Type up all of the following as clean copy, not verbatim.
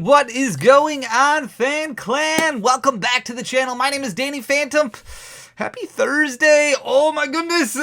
what is going on, Fan Clan? Welcome back to the channel. My name is Danny Phantump. Happy Thursday. Oh my goodness.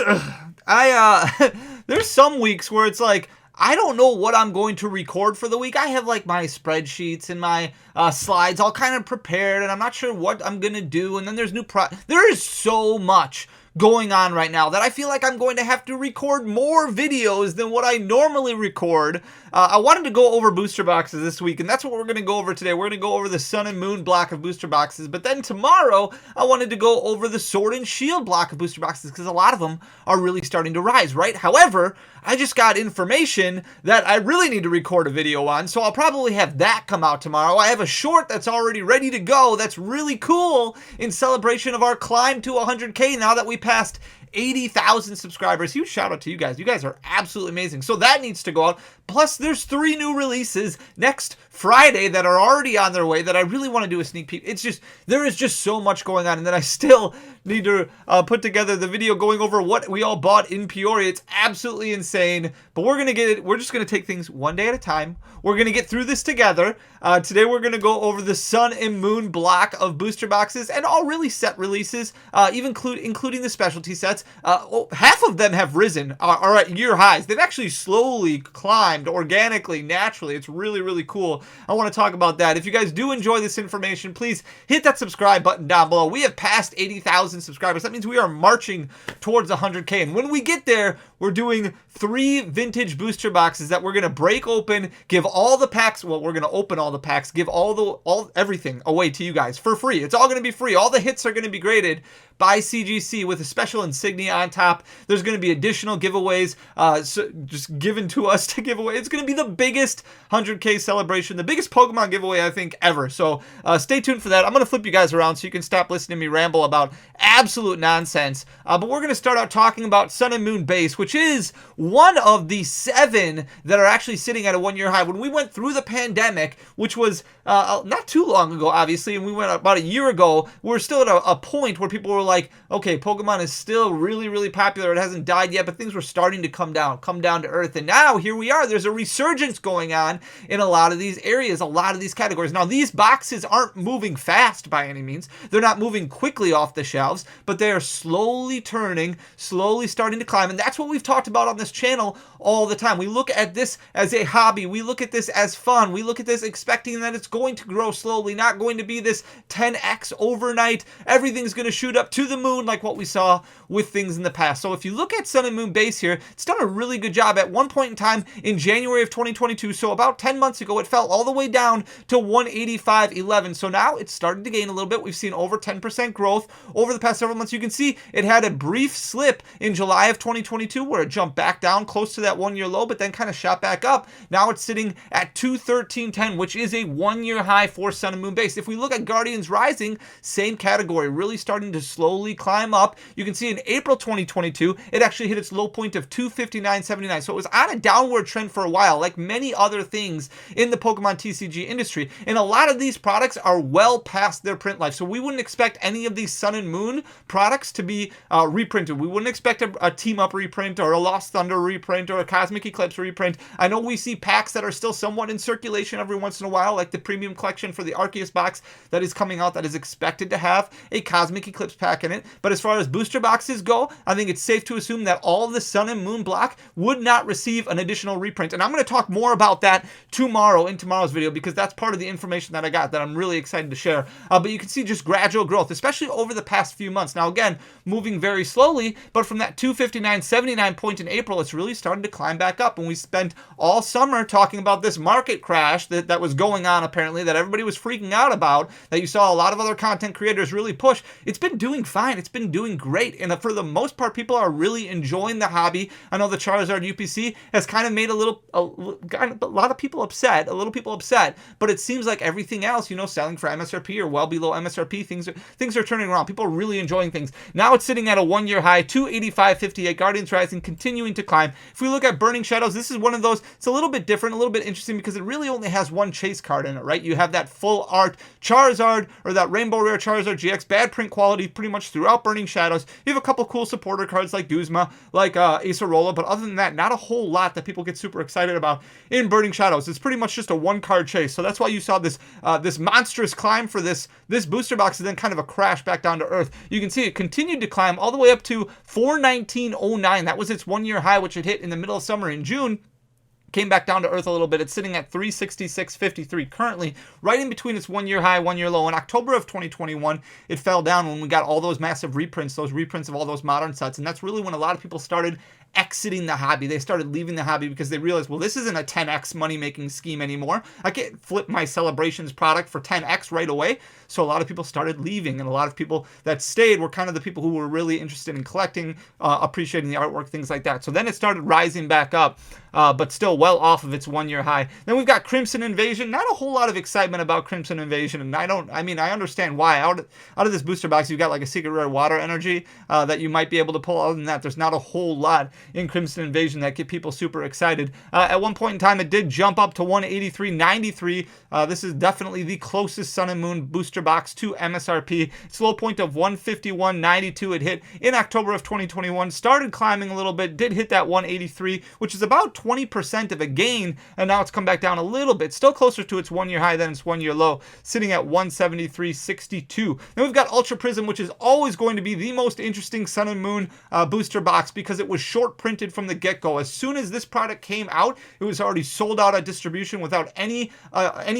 There's some weeks where it's like, I don't know what I'm going to record for the week. I have like my spreadsheets and my slides all kind of prepared, and I'm not sure what I'm going to do. And then there's there is so much going on right now that I feel like I'm going to have to record more videos than what I normally record. I wanted to go over booster boxes this week, and that's what we're going to go over today. We're going to go over the Sun and Moon block of booster boxes, but then tomorrow I wanted to go over the Sword and Shield block of booster boxes because a lot of them are really starting to rise, right? However, I just got information that I really need to record a video on, so I'll probably have that come out tomorrow. I have a short that's already ready to go that's really cool in celebration of our climb to 100K now that we passed 80,000 subscribers. Huge shout out to you guys. You guys are absolutely amazing. So that needs to go out. Plus, there's 3 new releases next Friday that are already on their way that I really want to do a sneak peek. It's just, there is just so much going on. And then I still need to put together the video going over what we all bought in Peoria. It's absolutely insane. But we're going to get it. We're just going to take things one day at a time. We're going to get through this together. Today, we're going to go over the Sun and Moon block of booster boxes and all really set releases, including the specialty sets. Half of them have risen, are at year highs. They've actually slowly climbed organically, naturally. It's really, really cool. I want to talk about that. If you guys do enjoy this information, please hit that subscribe button down below. We have passed 80,000 subscribers. That means we are marching towards 100K. And when we get there, we're doing 3 vintage booster boxes that we're going to break open, give all the packs, well, we're going to open all the packs, give everything away to you guys for free. It's all going to be free. All the hits are going to be graded by CGC with a special insignia on top. There's going to be additional giveaways so just given to us to give away. It's going to be the biggest 100K celebration, the biggest Pokemon giveaway I think ever. So stay tuned for that. I'm going to flip you guys around so you can stop listening to me ramble about absolute nonsense. But we're going to start out talking about Sun and Moon base, which is one of the 7 that are actually sitting at a 1-year high. When we went through the pandemic, which was not too long ago, obviously, and we went about a year ago, we're still at a point where people were like, okay, Pokemon is still really, really popular. It hasn't died yet, but things were starting to come down to earth. And now here we are. There's a resurgence going on in a lot of these areas, a lot of these categories. Now, these boxes aren't moving fast by any means. They're not moving quickly off the shelves, but they are slowly turning, slowly starting to climb. And that's what we've talked about on this channel all the time. We look at this as a hobby. We look at this as fun. We look at this expecting that it's going to grow slowly, not going to be this 10x overnight. Everything's going to shoot up to the moon like what we saw with things in the past. So if you look at Sun and Moon base here, it's done a really good job. At one point in time in January of 2022, so about 10 months ago, it fell all the way down to 185.11. So now it's started to gain a little bit. We've seen over 10% growth over the past several months. You can see it had a brief slip in July of 2022 where it jumped back down close to that 1-year low, but then kind of shot back up. Now it's sitting at 213.10, which is a 1-year high for Sun and Moon base. If we look at Guardians Rising, same category, really starting to slowly climb up. You can see in April 2022, it actually hit its low point of 259.79. So it was on a downward trend for a while, like many other things in the Pokemon TCG industry. And a lot of these products are well past their print life. So we wouldn't expect any of these Sun and Moon products to be reprinted. We wouldn't expect a Team Up reprint or a Lost Thunder reprint or a Cosmic Eclipse reprint. I know we see packs that are still somewhat in circulation every once in a while, like the premium collection for the Arceus box that is coming out that is expected to have a Cosmic Eclipse pack in it. But as far as booster boxes go, I think it's safe to assume that all of the Sun and Moon block would not receive an additional reprint. And I'm going to talk more about that tomorrow in tomorrow's video because that's part of the information that I got that I'm really excited to share. But you can see just gradual growth, especially over the past few months. Now, again, moving very slowly, but from that 259.79 point in April, it's really starting to climb back up. And we spent all summer talking about this market crash that was going on, apparently, that everybody was freaking out about, that you saw a lot of other content creators really push. It's been doing fine. It's been doing great. And for the most part, people are really enjoying the hobby. I know the Charizard UPC has kind of made a lot of people upset, but it seems like everything else, selling for MSRP or well below MSRP, things are turning around. People are really really enjoying things. Now it's sitting at a 1-year high, 285.58. Guardians Rising continuing to climb. If we look at Burning Shadows, this is one of those, it's a little bit different, a little bit interesting because it really only has one chase card in it, right? You have that full art Charizard, or that Rainbow Rare Charizard GX, bad print quality pretty much throughout Burning Shadows. You have a couple cool supporter cards like Guzma, like Acerola, but other than that, not a whole lot that people get super excited about in Burning Shadows. It's pretty much just a one-card chase, so that's why you saw this this monstrous climb for this booster box, and then kind of a crash back down to earth. You can see it continued to climb all the way up to 419.09. That was its 1-year high, which it hit in the middle of summer in June. Came back down to earth a little bit. It's sitting at 366.53 currently, right in between its 1-year high, 1-year low. In October of 2021, it fell down when we got all those massive reprints, those reprints of all those modern sets. And that's really when a lot of people started exiting the hobby. They started leaving the hobby because they realized, well, this isn't a 10x money-making scheme anymore. I can't flip my Celebrations product for 10x right away. So a lot of people started leaving, and a lot of people that stayed were kind of the people who were really interested in collecting, appreciating the artwork, things like that. So then it started rising back up, but still well off of its 1-year high. Then we've got Crimson Invasion. Not a whole lot of excitement about Crimson Invasion, and I understand why. Out of this booster box, you've got like a secret rare water energy that you might be able to pull. Other than that, there's not a whole lot in Crimson Invasion that get people super excited. At one point in time, it did jump up to 183.93. This is definitely the closest Sun and Moon booster box to MSRP. Its low point of 151.92 it hit in October of 2021. Started climbing a little bit, did hit that 183, which is about 20% of a gain, and now it's come back down a little bit. Still closer to its 1-year high than its 1-year low, sitting at 173.62. Then we've got Ultra Prism, which is always going to be the most interesting Sun and Moon booster box because it was short printed from the get-go. As soon as this product came out, it was already sold out at distribution without any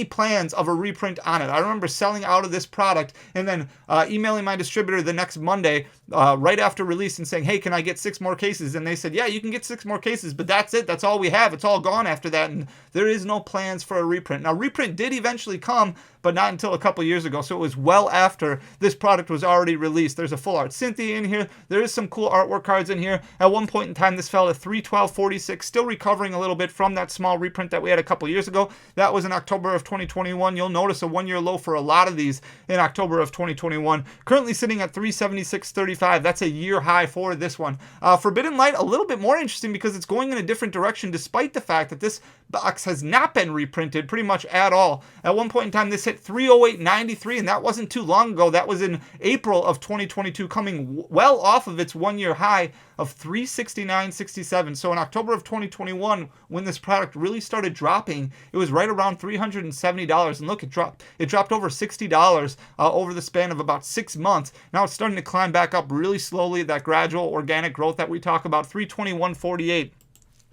plans of a reprint on it. I remember selling out of this product and then emailing my distributor the next Monday right after release and saying, hey, can I get 6 more cases? And they said, yeah, you can get 6 more cases, but that's it. That's all we have. It's all gone after that, and there is no plans for a reprint. Now, reprint did eventually come, but not until a couple years ago, so it was well after this product was already released. There's a full art Cynthia in here. There is some cool artwork cards in here. At one point in time, this fell to 312.46, still recovering a little bit from that small reprint that we had a couple years ago. That was in October of 2021. You'll notice a 1-year low for a lot of these in October of 2021. Currently sitting at 376.35. That's a year high for this one. Forbidden Light, a little bit more interesting because it's going in a different direction despite the fact that this box has not been reprinted pretty much at all. At one point in time, this hit 308.93, and that wasn't too long ago. That was in April of 2022, coming well off of its 1-year high of 369.67. So in October of 2021, when this product really started dropping, it was right around $370. And look, it dropped over $60 over the span of about 6 months. Now it's starting to climb back up really slowly, that gradual organic growth that we talk about. 321.48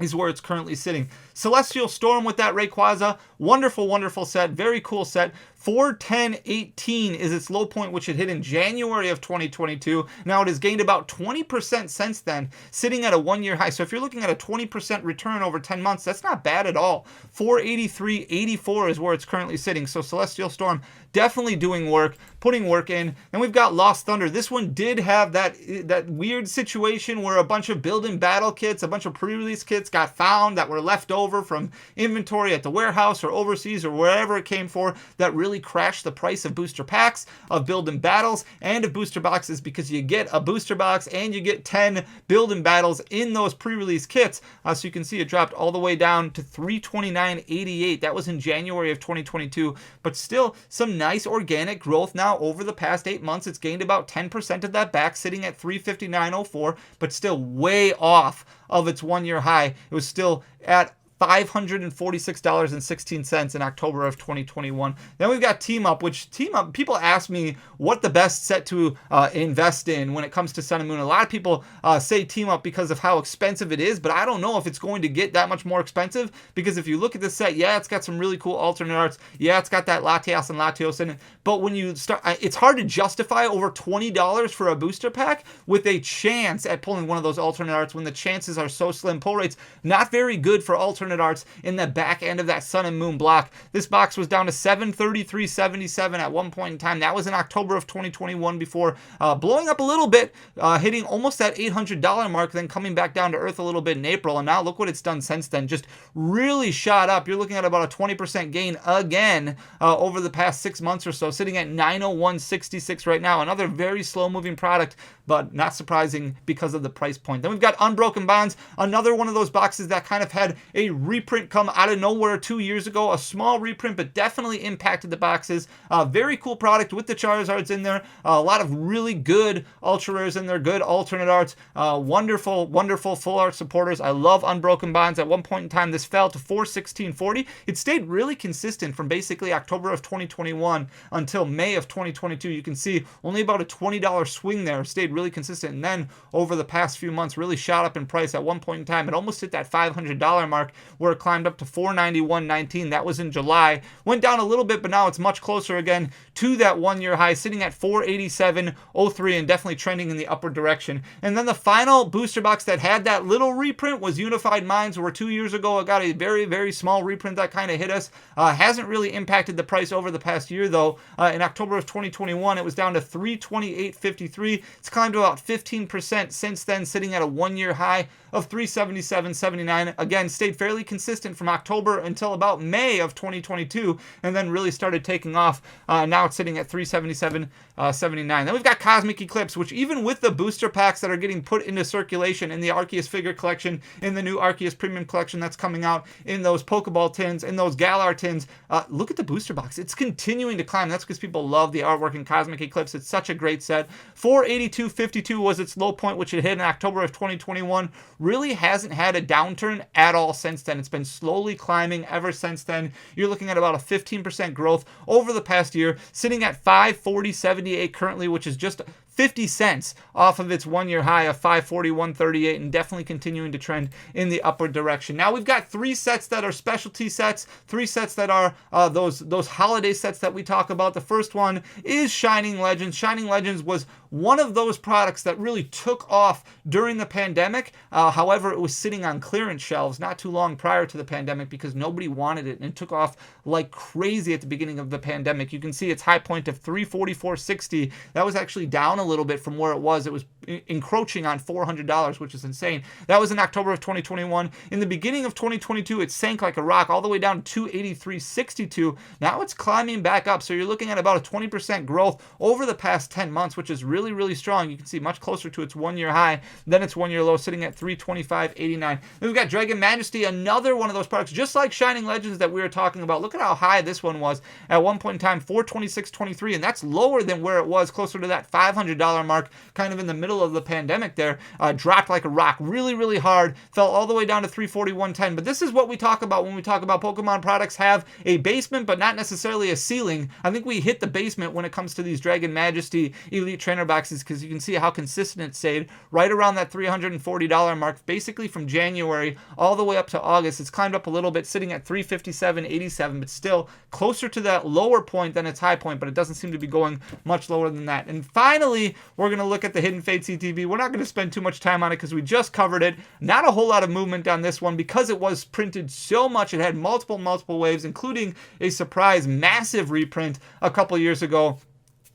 is where it's currently sitting. Celestial Storm with that Rayquaza, wonderful, wonderful set, very cool set. 410.18 is its low point, which it hit in January of 2022. Now it has gained about 20% since then, sitting at a 1-year high. So if you're looking at a 20% return over 10 months, that's not bad at all. 483.84 is where it's currently sitting. So Celestial Storm definitely doing work, putting work in. Then we've got Lost Thunder. This one did have that weird situation where a bunch of build-in battle kits, a bunch of pre-release kits got found that were left over from inventory at the warehouse or overseas or wherever it came for, that really crashed the price of booster packs, of build-in battles, and of booster boxes, because you get a booster box and you get 10 build-in battles in those pre-release kits. So you can see it dropped all the way down to 329.88. That was in January of 2022, but still some nice organic growth now over the past 8 months. It's gained about 10% of that back, sitting at 359.04, but still way off of its 1-year high. It was still at $546.16 in October of 2021. Then we've got Team Up, which people ask me what the best set to invest in when it comes to Sun and Moon. A lot of people say Team Up because of how expensive it is, but I don't know if it's going to get that much more expensive, because if you look at this set, yeah, it's got some really cool alternate arts. Yeah, it's got that Latias and Latios in it, but when you start, it's hard to justify over $20 for a booster pack with a chance at pulling one of those alternate arts when the chances are so slim. Pull rates not very good for alternate alternate arts in the back end of that Sun and Moon block. This box was down to $733.77 at one point in time. That was in October of 2021 before blowing up a little bit, hitting almost that $800 mark, then coming back down to earth a little bit in April. And now look what it's done since then. Just really shot up. You're looking at about a 20% gain again over the past 6 months or so, sitting at 901.66 right now. Another very slow moving product, but not surprising because of the price point. Then we've got Unbroken Bonds, another one of those boxes that kind of had a reprint come out of nowhere 2 years ago. A small reprint, but definitely impacted the boxes. Very cool product with the Charizards in there. A lot of really good ultra rares in there, good alternate arts. Wonderful, wonderful full art supporters. I love Unbroken Bonds. At one point in time, this fell to $416.40. It stayed really consistent from basically October of 2021 until May of 2022. You can see only about a $20 swing there. Stayed really consistent, and then over the past few months really shot up in price. At one point in time it almost hit that $500 mark where it climbed up to $491.19. That was in July. Went down a little bit, but now it's much closer again to that 1 year high, sitting at $487.03 and definitely trending in the upward direction. And then the final booster box that had that little reprint was Unified Minds, where 2 years ago it got a very, very small reprint that kind of hit us. Hasn't really impacted the price over the past year though. In October of 2021 it was down to $328.53. It's climbed to about 15% since then, sitting at a 1 year high of $377.79. Again, stayed fairly consistent from October until about May of 2022, and then really started taking off. Now it's sitting at $377.79. Then we've got Cosmic Eclipse, which even with the booster packs that are getting put into circulation in the Arceus figure collection, in the new Arceus Premium collection that's coming out, in those Pokeball tins, in those Galar tins, look at the booster box. It's continuing to climb. That's because people love the artwork in Cosmic Eclipse. It's such a great set. $482.52 was its low point, which it hit in October of 2021. Really hasn't had a downturn at all since then. It's been slowly climbing ever since then. You're looking at about a 15% growth over the past year, sitting at $540.78 currently, which is just 50 cents off of its 1 year high of $541.38, and definitely continuing to trend in the upward direction. Now we've got 3 sets that are specialty sets, 3 sets that are those holiday sets that we talk about. The first one is Shining Legends. Shining Legends was one of those products that really took off during the pandemic. However, it was sitting on clearance shelves not too long prior to the pandemic because nobody wanted it, and it took off like crazy at the beginning of the pandemic. You can see its high point of $344.60. That was actually down a little bit from where it was. It was encroaching on $400, which is insane. That was in October of 2021. In the beginning of 2022, it sank like a rock all the way down to $283.62. Now it's climbing back up. So you're looking at about a 20% growth over the past 10 months, which is really, really strong. You can see much closer to its 1 year high than its 1 year low, sitting at $325.89. Then we've got Dragon Majesty, another one of those products, just like Shining Legends that we were talking about. Look at how high this one was at one point in time, $426.23, and that's lower than where it was, closer to that $500 mark, kind of in the middle of the pandemic there. Dropped like a rock, really, really hard, fell all the way down to $341.10. But this is what we talk about when we talk about Pokemon products have a basement, but not necessarily a ceiling. I think we hit the basement when it comes to these Dragon Majesty Elite Trainer boxes, because you can see how consistent it stayed right around that $340 mark, basically from January all the way up to August. It's climbed up a little bit, sitting at $357.87, but still closer to that lower point than its high point, but it doesn't seem to be going much lower than that. And finally, we're going to look at the Hidden Fate CTV. We're not going to spend too much time on it because we just covered it. Not a whole lot of movement on this one because it was printed so much. It had multiple waves, including a surprise massive reprint a couple years ago.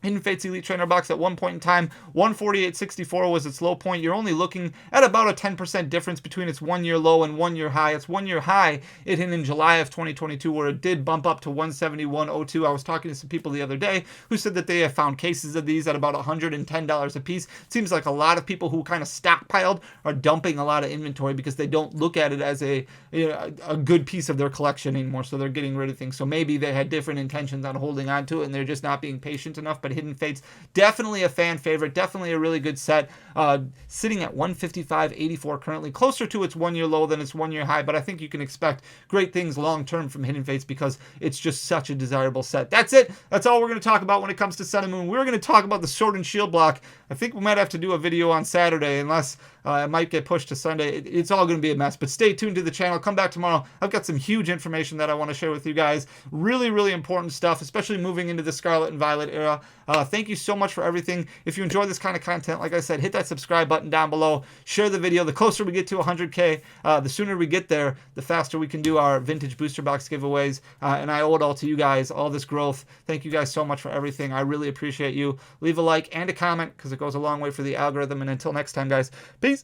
Hidden Fates Elite Trainer box at one point in time, $148.64 was its low point. You're only looking at about a 10% difference between its 1 year low and 1 year high. Its 1 year high it hit in July of 2022, where it did bump up to $171.02. I was talking to some people the other day who said that they have found cases of these at about $110 a piece. It seems like a lot of people who kind of stockpiled are dumping a lot of inventory because they don't look at it as a good piece of their collection anymore, so they're getting rid of things. So maybe they had different intentions on holding on to it and they're just not being patient enough. But Hidden Fates, definitely a fan favorite, definitely a really good set, sitting at $155.84 currently, closer to its 1 year low than its 1 year high, but I think you can expect great things long term from Hidden Fates because it's just such a desirable set. That's it. That's all we're going to talk about when it comes to Sun and Moon. We're going to talk about the Sword and Shield block. I think we might have to do a video on Saturday unless It might get pushed to Sunday. It's all going to be a mess, but stay tuned to the channel. Come back tomorrow. I've got some huge information that I want to share with you guys. Really, really important stuff, especially moving into the Scarlet and Violet era. Thank you so much for everything. If you enjoy this kind of content, like I said, hit that subscribe button down below. Share the video. The closer we get to 100K, the sooner we get there, the faster we can do our vintage booster box giveaways. And I owe it all to you guys, all this growth. Thank you guys so much for everything. I really appreciate you. Leave a like and a comment because it goes a long way for the algorithm. And until next time, guys, peace.